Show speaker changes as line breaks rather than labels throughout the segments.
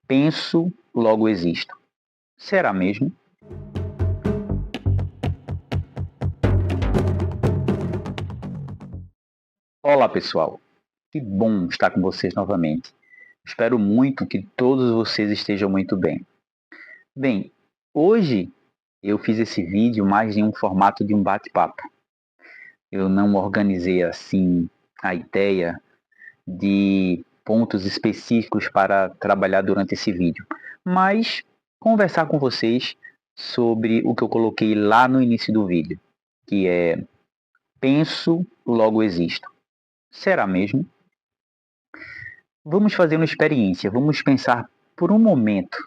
Penso, logo existo. Será mesmo? Olá, pessoal. Que bom estar com vocês novamente. Espero muito que todos vocês estejam muito bem. Bem, hoje eu fiz esse vídeo mais em um formato de um bate-papo. Eu não organizei assim a ideia de pontos específicos para trabalhar durante esse vídeo, mas conversar com vocês sobre o que eu coloquei lá no início do vídeo, que é penso, logo existo. Será mesmo? Vamos fazer uma experiência, vamos pensar por um momento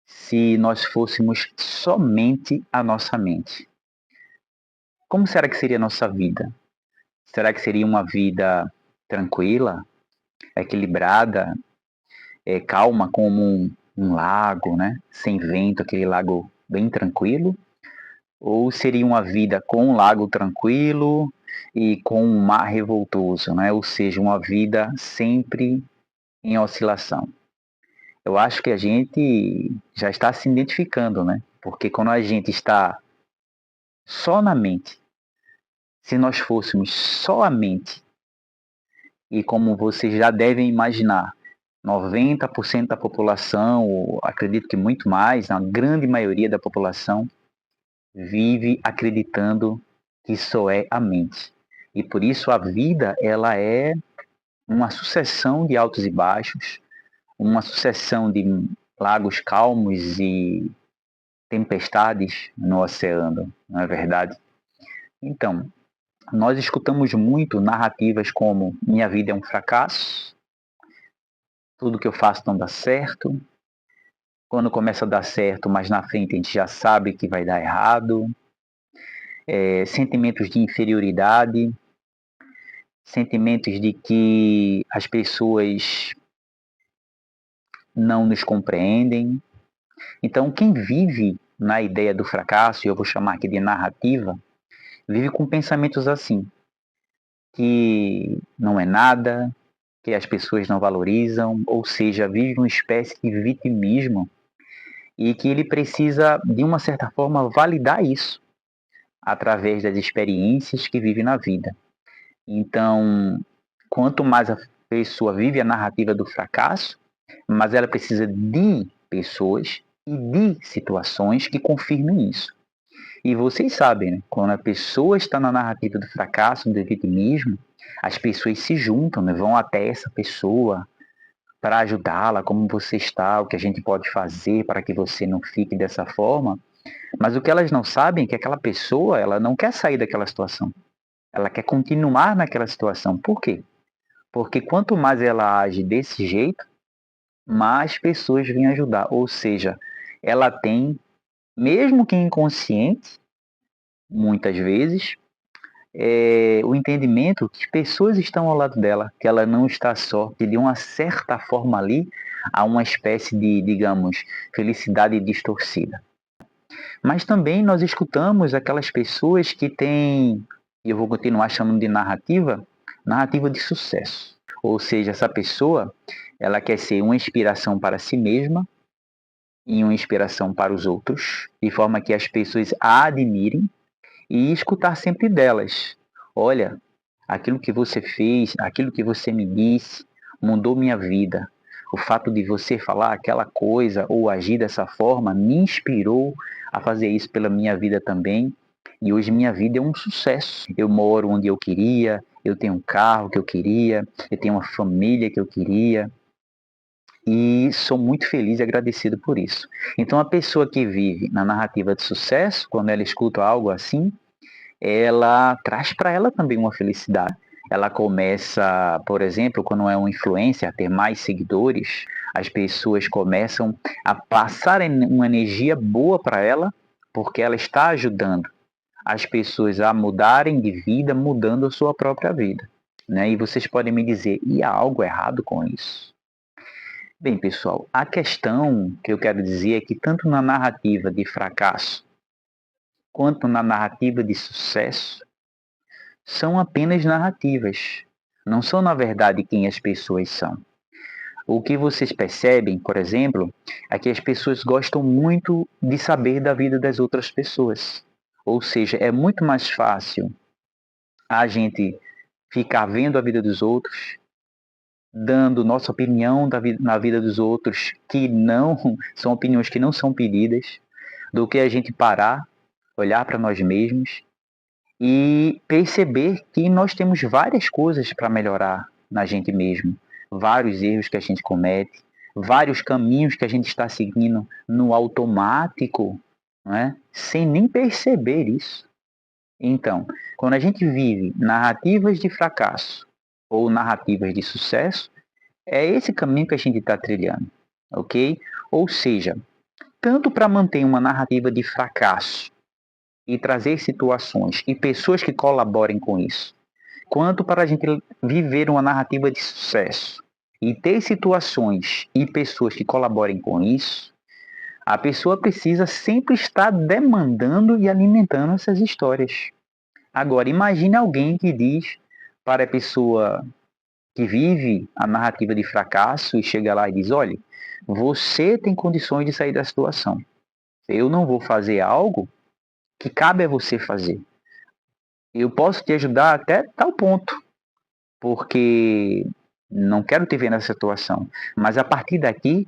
se nós fôssemos somente a nossa mente. Como será que seria a nossa vida? Será que seria uma vida tranquila, equilibrada, calma como um lago, né? Sem vento, aquele lago bem tranquilo? Ou seria uma vida com um lago tranquilo e com um mar revoltoso, né? Ou seja, uma vida sempre em oscilação. Eu acho que a gente já está se identificando, né? Porque quando a gente está só na mente, se nós fôssemos só a mente, e como vocês já devem imaginar, 90% da população, ou acredito que muito mais, a grande maioria da população, vive acreditando que só é a mente. E por isso a vida, ela é uma sucessão de altos e baixos, uma sucessão de lagos calmos e tempestades no oceano, não é verdade? Então, nós escutamos muito narrativas como minha vida é um fracasso, tudo que eu faço não dá certo, quando começa a dar certo, mas na frente a gente já sabe que vai dar errado, sentimentos de inferioridade, sentimentos de que as pessoas não nos compreendem. Então, quem vive na ideia do fracasso, e eu vou chamar aqui de narrativa, vive com pensamentos assim, que não é nada, que as pessoas não valorizam, ou seja, vive uma espécie de vitimismo e que ele precisa, de uma certa forma, validar isso através das experiências que vive na vida. Então, quanto mais a pessoa vive a narrativa do fracasso, mais ela precisa de pessoas e de situações que confirmem isso. E vocês sabem, né? Quando a pessoa está na narrativa do fracasso, do vitimismo, as pessoas se juntam, né? Vão até essa pessoa para ajudá-la, como você está, o que a gente pode fazer para que você não fique dessa forma. Mas o que elas não sabem é que aquela pessoa, ela não quer sair daquela situação. Ela quer continuar naquela situação. Por quê? Porque quanto mais ela age desse jeito, mais pessoas vêm ajudar. Ou seja, ela tem, mesmo que inconsciente, muitas vezes, o entendimento que pessoas estão ao lado dela, que ela não está só, que de uma certa forma ali há uma espécie de, digamos, felicidade distorcida. Mas também nós escutamos aquelas pessoas que têm, e eu vou continuar chamando de narrativa, narrativa de sucesso. Ou seja, essa pessoa, ela quer ser uma inspiração para si mesma e uma inspiração para os outros, de forma que as pessoas a admirem e escutar sempre delas. Olha, aquilo que você fez, aquilo que você me disse, mudou minha vida. O fato de você falar aquela coisa ou agir dessa forma me inspirou a fazer isso pela minha vida também. E hoje minha vida é um sucesso. Eu moro onde eu queria, eu tenho um carro que eu queria, eu tenho uma família que eu queria. E sou muito feliz e agradecido por isso. Então, a pessoa que vive na narrativa de sucesso, quando ela escuta algo assim, ela traz para ela também uma felicidade. Ela começa, por exemplo, quando é um influencer, a ter mais seguidores, as pessoas começam a passar uma energia boa para ela, porque ela está ajudando as pessoas a mudarem de vida, mudando a sua própria vida. Né? E vocês podem me dizer, e há algo errado com isso? Bem, pessoal, a questão que eu quero dizer é que tanto na narrativa de fracasso quanto na narrativa de sucesso, são apenas narrativas. Não são, na verdade, quem as pessoas são. O que vocês percebem, por exemplo, é que as pessoas gostam muito de saber da vida das outras pessoas. Ou seja, é muito mais fácil a gente ficar vendo a vida dos outros, dando nossa opinião na vida dos outros, que não são opiniões que não são pedidas, do que a gente parar, olhar para nós mesmos e perceber que nós temos várias coisas para melhorar na gente mesmo, vários erros que a gente comete, vários caminhos que a gente está seguindo no automático, não é? Sem nem perceber isso. Então, quando a gente vive narrativas de fracasso ou narrativas de sucesso, é esse caminho que a gente está trilhando, ok? Ou seja, tanto para manter uma narrativa de fracasso e trazer situações e pessoas que colaborem com isso, quanto para a gente viver uma narrativa de sucesso e ter situações e pessoas que colaborem com isso, a pessoa precisa sempre estar demandando e alimentando essas histórias. Agora, imagine alguém que diz para a pessoa que vive a narrativa de fracasso e chega lá e diz: olha, você tem condições de sair da situação. Eu não vou fazer algo que cabe a você fazer. Eu posso te ajudar até tal ponto, porque não quero te ver nessa situação. Mas a partir daqui,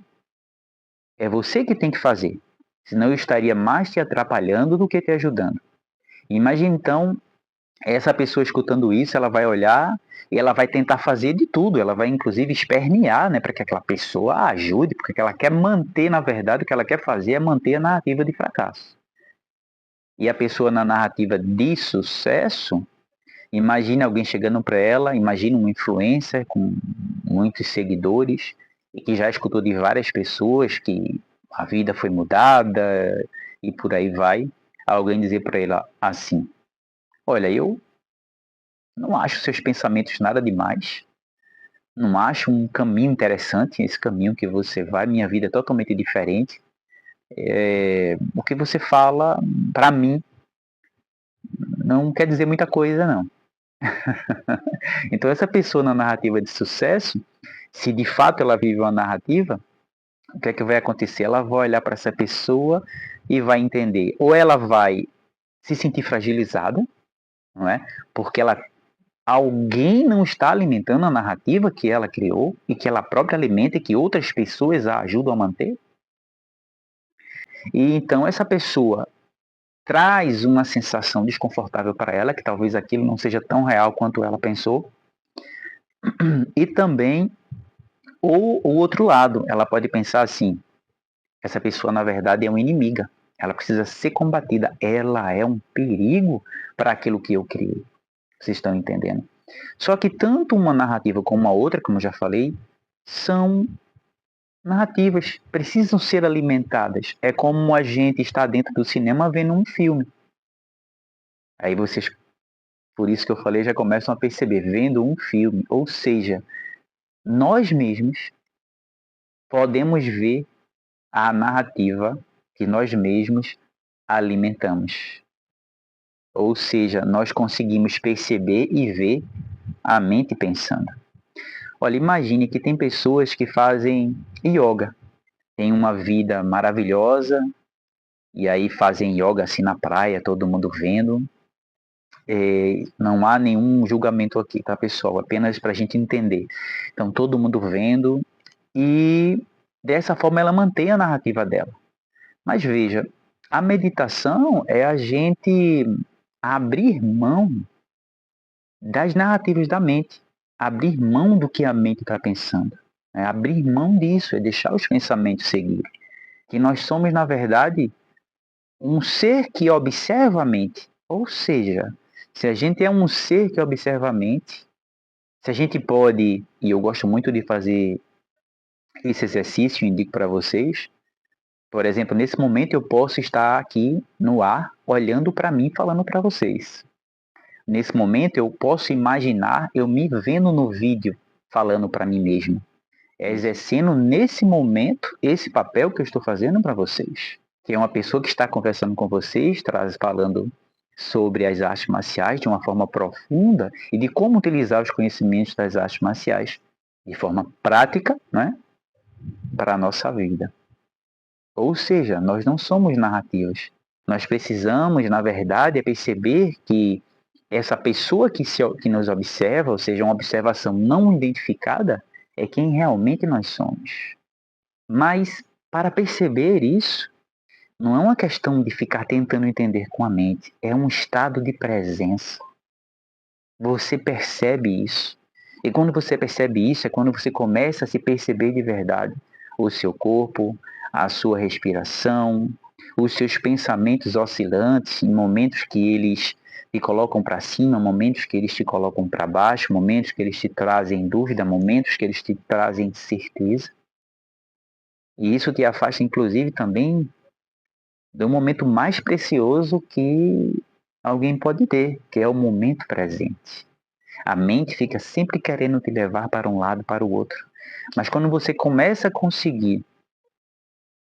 é você que tem que fazer. Senão eu estaria mais te atrapalhando do que te ajudando. Imagine então, essa pessoa escutando isso, ela vai olhar e ela vai tentar fazer de tudo. Ela vai inclusive espernear, né, para que aquela pessoa ajude, porque ela quer manter, na verdade, o que ela quer fazer é manter a narrativa de fracasso. E a pessoa na narrativa de sucesso, imagine alguém chegando para ela, imagine um influencer com muitos seguidores e que já escutou de várias pessoas que a vida foi mudada e por aí vai. Alguém dizer para ela assim: olha, eu não acho seus pensamentos nada demais, não acho um caminho interessante, esse caminho que você vai, minha vida é totalmente diferente. O que você fala, para mim, não quer dizer muita coisa, não. Então, essa pessoa na narrativa de sucesso, se de fato ela vive uma narrativa, o que é que vai acontecer? Ela vai olhar para essa pessoa e vai entender. Ou ela vai se sentir fragilizada, não é? Porque alguém não está alimentando a narrativa que ela criou e que ela própria alimenta e que outras pessoas a ajudam a manter. E então essa pessoa traz uma sensação desconfortável para ela, que talvez aquilo não seja tão real quanto ela pensou. E também o outro lado, ela pode pensar assim: essa pessoa na verdade é uma inimiga, ela precisa ser combatida, ela é um perigo para aquilo que eu criei. Vocês estão entendendo? Só que tanto uma narrativa como a outra, como eu já falei, são narrativas, precisam ser alimentadas. É como a gente está dentro do cinema vendo um filme. Aí vocês, por isso que eu falei, já começam a perceber, vendo um filme. Ou seja, nós mesmos podemos ver a narrativa que nós mesmos alimentamos. Ou seja, nós conseguimos perceber e ver a mente pensando. Olha, imagine que tem pessoas que fazem yoga, têm uma vida maravilhosa, e aí fazem yoga assim na praia, todo mundo vendo. Não há nenhum julgamento aqui, tá, pessoal? Apenas para a gente entender. Então, todo mundo vendo, e dessa forma ela mantém a narrativa dela. Mas veja, a meditação é a gente abrir mão das narrativas da mente, abrir mão do que a mente está pensando, abrir mão disso, é deixar os pensamentos seguir. Que nós somos, na verdade, um ser que observa a mente. Ou seja, se a gente é um ser que observa a mente, se a gente pode, e eu gosto muito de fazer esse exercício, indico para vocês, por exemplo, nesse momento eu posso estar aqui no ar, olhando para mim, falando para vocês. Nesse momento eu posso imaginar eu me vendo no vídeo, falando para mim mesmo. Exercendo nesse momento esse papel que eu estou fazendo para vocês. Que é uma pessoa que está conversando com vocês, falando sobre as artes marciais de uma forma profunda e de como utilizar os conhecimentos das artes marciais de forma prática, né? para a nossa vida. Ou seja, nós não somos narrativas. Nós precisamos, na verdade, perceber que essa pessoa que nos observa, ou seja, uma observação não identificada, é quem realmente nós somos. Mas, para perceber isso, não é uma questão de ficar tentando entender com a mente, é um estado de presença. Você percebe isso. E quando você percebe isso, é quando você começa a se perceber de verdade. O seu corpo, a sua respiração, os seus pensamentos oscilantes, em momentos que eles te colocam para cima, momentos que eles te colocam para baixo, momentos que eles te trazem dúvida, momentos que eles te trazem certeza. E isso te afasta, inclusive, também do momento mais precioso que alguém pode ter, que é o momento presente. A mente fica sempre querendo te levar para um lado, para o outro. Mas quando você começa a conseguir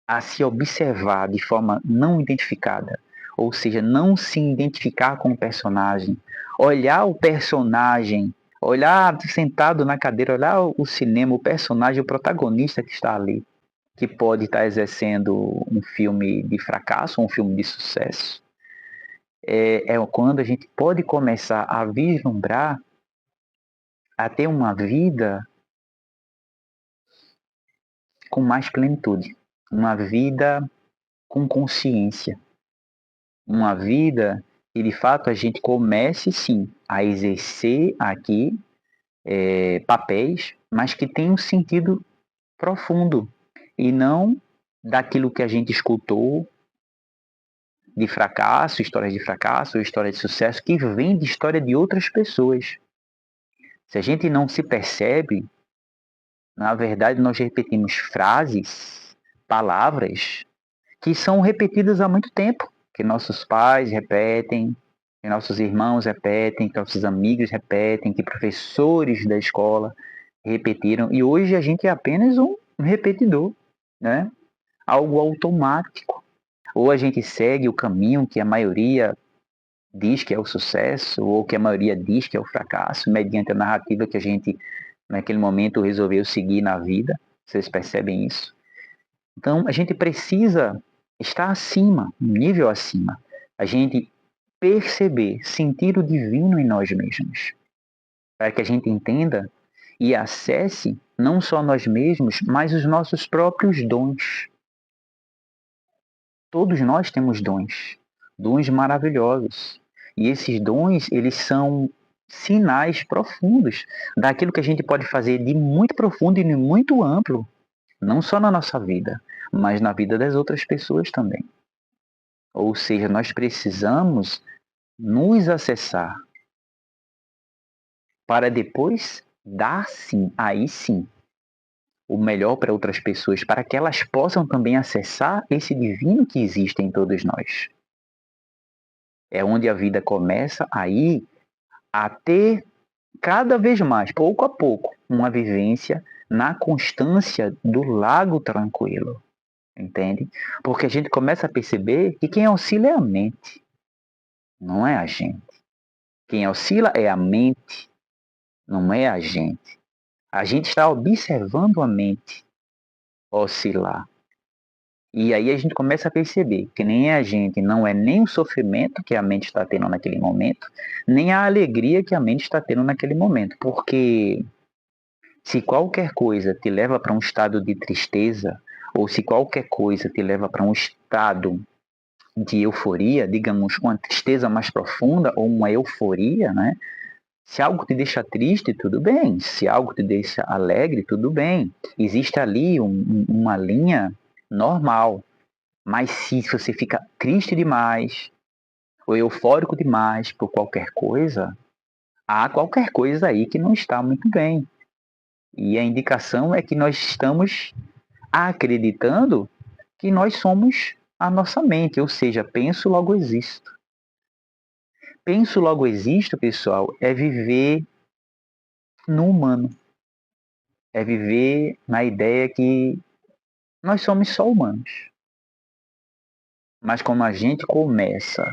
a se observar de forma não identificada, ou seja, não se identificar com o personagem, olhar o personagem, olhar sentado na cadeira, olhar o cinema, o personagem, o protagonista que está ali, que pode estar exercendo um filme de fracasso, um filme de sucesso, é quando a gente pode começar a vislumbrar, a ter uma vida com mais plenitude, uma vida com consciência, uma vida que de fato a gente comece sim a exercer aqui papéis, mas que tem um sentido profundo e não daquilo que a gente escutou de fracasso, histórias de fracasso, histórias de sucesso, que vem de história de outras pessoas. Se a gente não se percebe, na verdade nós repetimos frases, palavras que são repetidas há muito tempo, que nossos pais repetem, que nossos irmãos repetem, que nossos amigos repetem, que professores da escola repetiram, e hoje a gente é apenas um repetidor, né? Algo automático. Ou a gente segue o caminho que a maioria diz que é o sucesso, ou que a maioria diz que é o fracasso, mediante a narrativa que a gente, naquele momento, resolveu seguir na vida. Vocês percebem isso? Então, a gente precisa estar acima, um nível acima. A gente perceber, sentir o divino em nós mesmos. Para que a gente entenda e acesse não só nós mesmos, mas os nossos próprios dons. Todos nós temos dons, dons maravilhosos. E esses dons, eles são sinais profundos daquilo que a gente pode fazer de muito profundo e de muito amplo, não só na nossa vida, mas na vida das outras pessoas também. Ou seja, nós precisamos nos acessar para depois dar sim, aí sim, o melhor para outras pessoas, para que elas possam também acessar esse divino que existe em todos nós. É onde a vida começa aí a ter cada vez mais, pouco a pouco, uma vivência na constância do lago tranquilo, entende? Porque a gente começa a perceber que quem oscila é a mente, não é a gente. Quem oscila é a mente, não é a gente. A gente está observando a mente oscilar. E aí a gente começa a perceber que nem a gente não é nem o sofrimento que a mente está tendo naquele momento, nem a alegria que a mente está tendo naquele momento. Porque se qualquer coisa te leva para um estado de tristeza, ou se qualquer coisa te leva para um estado de euforia, digamos, uma tristeza mais profunda ou uma euforia, né? Se algo te deixa triste, tudo bem. Se algo te deixa alegre, tudo bem. Existe ali uma linha normal. Mas se você fica triste demais ou eufórico demais por qualquer coisa, há qualquer coisa aí que não está muito bem. E a indicação é que nós estamos acreditando que nós somos a nossa mente, ou seja, penso, logo existo. Penso, logo existo, pessoal, é viver no humano. É viver na ideia que nós somos só humanos. Mas como a gente começa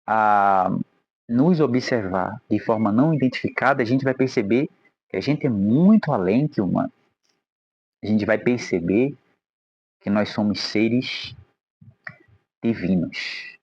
a nos observar de forma não identificada, a gente vai perceber que a gente é muito além que humano. a gente vai perceber que nós somos seres divinos.